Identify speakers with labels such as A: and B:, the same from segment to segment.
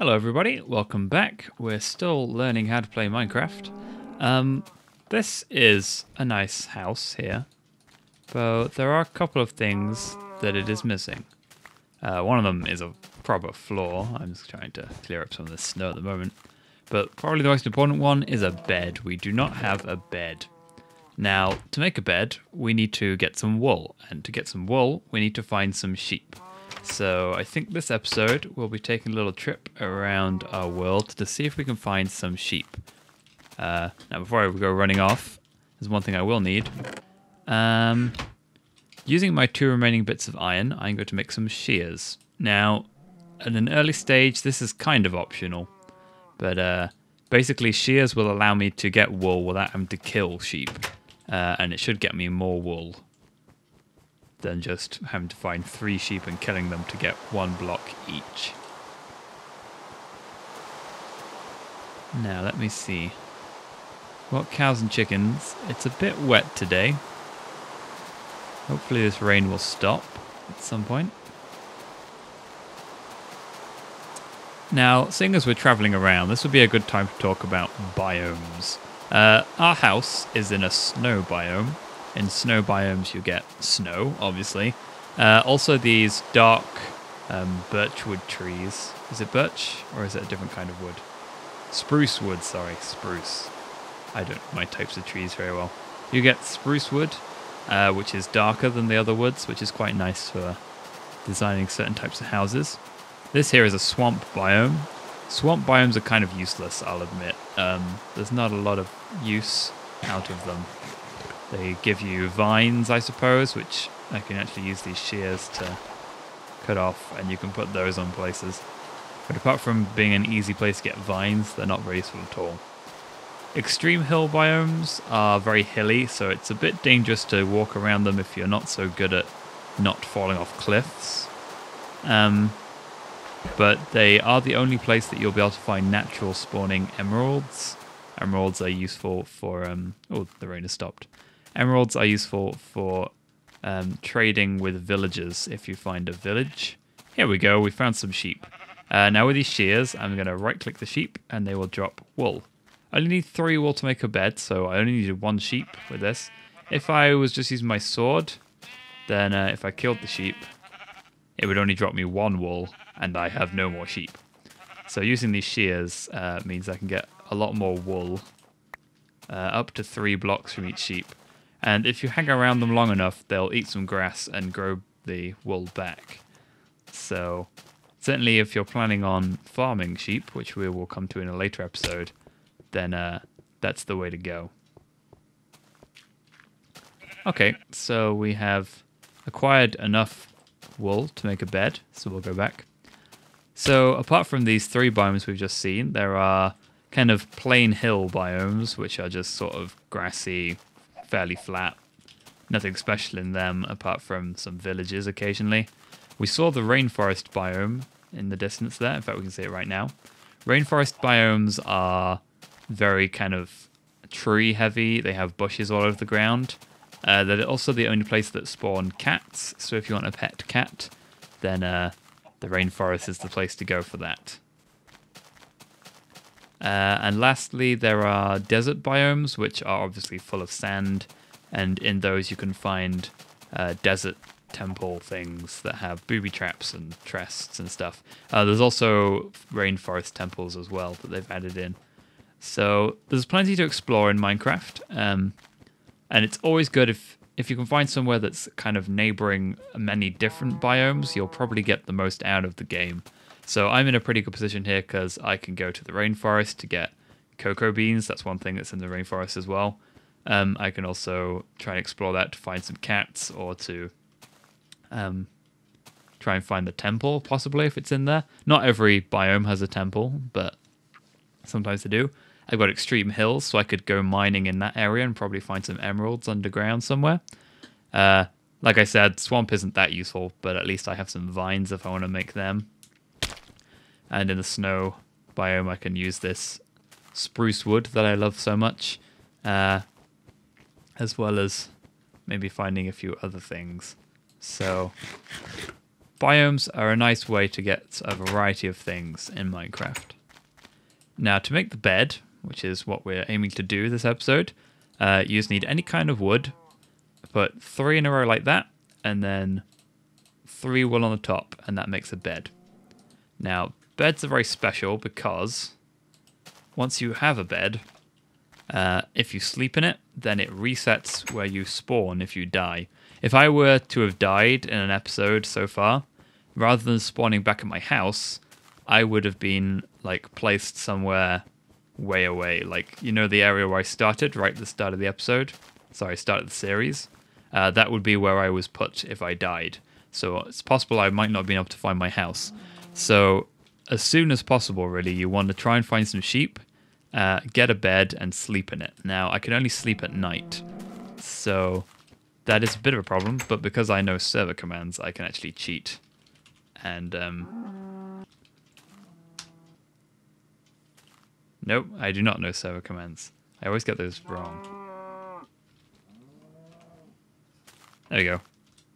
A: Hello everybody, welcome back. We're still learning how to play Minecraft. This is a nice house here, but there are a couple of things that it is missing. One of them is a proper floor. I'm just trying to clear up some of the snow at the moment. But probably the most important one is a bed. We do not have a bed. Now, to make a bed, we need to get some wool. And to get some wool, we need to find some sheep. So I think this episode we'll be taking a little trip around our world to see if we can find some sheep. Now before I go running off, there's one thing I will need. Using my 2 remaining bits of iron, I'm going to make some shears. Now, at an early stage, this is kind of optional. But basically, shears will allow me to get wool without having to kill sheep. And it should get me more wool than just having to find 3 sheep and killing them to get 1 block each. Now, let me see. What cows and chickens? It's a bit wet today. Hopefully this rain will stop at some point. Now, seeing as we're traveling around, this would be a good time to talk about biomes. Our house is in a snow biome. In snow biomes, you get snow, obviously. Also, these dark birchwood trees. Is it birch, or is it a different kind of wood? Spruce wood, sorry, spruce. I don't know my types of trees very well. You get spruce wood, which is darker than the other woods, which is quite nice for designing certain types of houses. This here is a swamp biome. Swamp biomes are kind of useless, I'll admit. There's not a lot of use out of them. They give you vines, I suppose, which I can actually use these shears to cut off, and you can put those on places. But apart from being an easy place to get vines, they're not very useful at all. Extreme hill biomes are very hilly, so it's a bit dangerous to walk around them if you're not so good at not falling off cliffs. But they are the only place that you'll be able to find natural spawning emeralds. Emeralds are useful for... oh, the rain has stopped. Emeralds are useful for trading with villagers if you find a village. Here we go, we found some sheep. Now with these shears, I'm going to right-click the sheep and they will drop wool. I only need 3 wool to make a bed, so I only needed 1 sheep with this. If I was just using my sword, then if I killed the sheep, it would only drop me 1 wool and I have no more sheep. So using these shears means I can get a lot more wool, up to 3 blocks from each sheep. And if you hang around them long enough, they'll eat some grass and grow the wool back. So, certainly if you're planning on farming sheep, which we will come to in a later episode, then that's the way to go. Okay, so we have acquired enough wool to make a bed, so we'll go back. So, apart from these 3 biomes we've just seen, there are kind of plain hill biomes, which are just sort of grassy, fairly flat. Nothing special in them apart from some villages occasionally. We saw the rainforest biome in the distance there. In fact, we can see it right now. Rainforest biomes are very kind of tree heavy. They have bushes all over the ground. They're also the only place that spawn cats. So if you want a pet cat, then the rainforest is the place to go for that. And lastly, there are desert biomes, which are obviously full of sand, and in those you can find desert temple things that have booby traps and chests and stuff. There's also rainforest temples as well that they've added in. So there's plenty to explore in Minecraft, and it's always good if you can find somewhere that's kind of neighboring many different biomes, you'll probably get the most out of the game. So I'm in a pretty good position here because I can go to the rainforest to get cocoa beans. That's one thing that's in the rainforest as well. I can also try and explore that to find some cats or to try and find the temple, possibly, if it's in there. Not every biome has a temple, but sometimes they do. I've got extreme hills, so I could go mining in that area and probably find some emeralds underground somewhere. Like I said, swamp isn't that useful, but at least I have some vines if I want to make them. And in the snow biome, I can use this spruce wood that I love so much, as well as maybe finding a few other things. So biomes are a nice way to get a variety of things in Minecraft. Now, to make the bed, which is what we're aiming to do this episode, you just need any kind of wood. Put 3 in a row like that, and then 3 wool on the top, and that makes a bed. Now, beds are very special because once you have a bed, if you sleep in it, then it resets where you spawn if you die. If I were to have died in an episode so far, rather than spawning back at my house, I would have been like placed somewhere way away. Like, you know, the area where I started right at the start of the episode? Sorry, start of the series. That would be where I was put if I died. So it's possible I might not have been able to find my house. So as soon as possible, really, you want to try and find some sheep, get a bed, and sleep in it. Now, I can only sleep at night, so that is a bit of a problem, but because I know server commands, I can actually cheat. And, nope, I do not know server commands. I always get those wrong. There we go.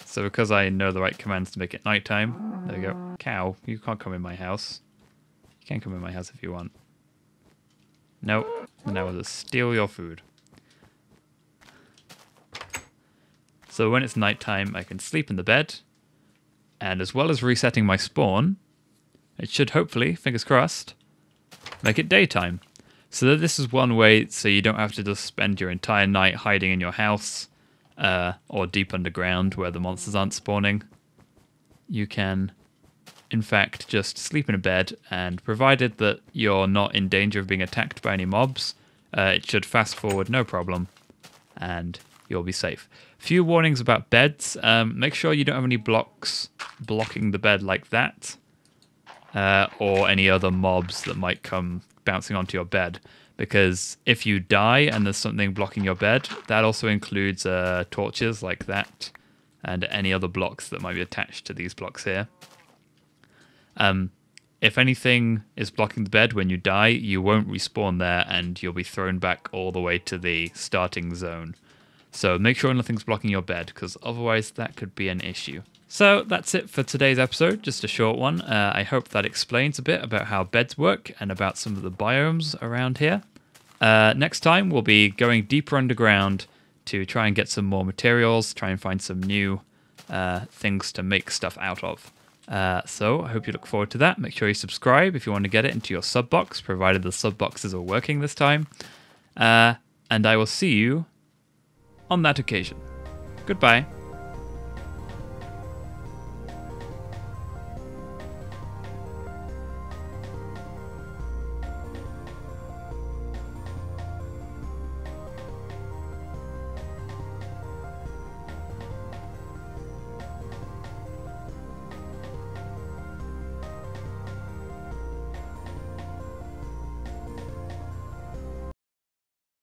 A: So because I know the right commands to make it nighttime, there we go. Cow, you can't come in my house. You can come in my house if you want. Nope, and I will just steal your food. So when it's nighttime, I can sleep in the bed, and as well as resetting my spawn, it should hopefully, fingers crossed, make it daytime. So that this is one way so you don't have to just spend your entire night hiding in your house, or deep underground where the monsters aren't spawning. You can, in fact, just sleep in a bed, and provided that you're not in danger of being attacked by any mobs, it should fast forward no problem, and you'll be safe. Few warnings about beds. Make sure you don't have any blocks blocking the bed like that, or any other mobs that might come bouncing onto your bed. Because if you die and there's something blocking your bed, that also includes torches like that, and any other blocks that might be attached to these blocks here. If anything is blocking the bed when you die, you won't respawn there, and you'll be thrown back all the way to the starting zone. So make sure nothing's blocking your bed, because otherwise that could be an issue. So that's it for today's episode, just a short one. I hope that explains a bit about how beds work and about some of the biomes around here. Next time we'll be going deeper underground to try and get some more materials, try and find some new things to make stuff out of. So I hope you look forward to that. Make sure you subscribe if you want to get it into your sub box, provided the sub boxes are working this time. And I will see you on that occasion. Goodbye.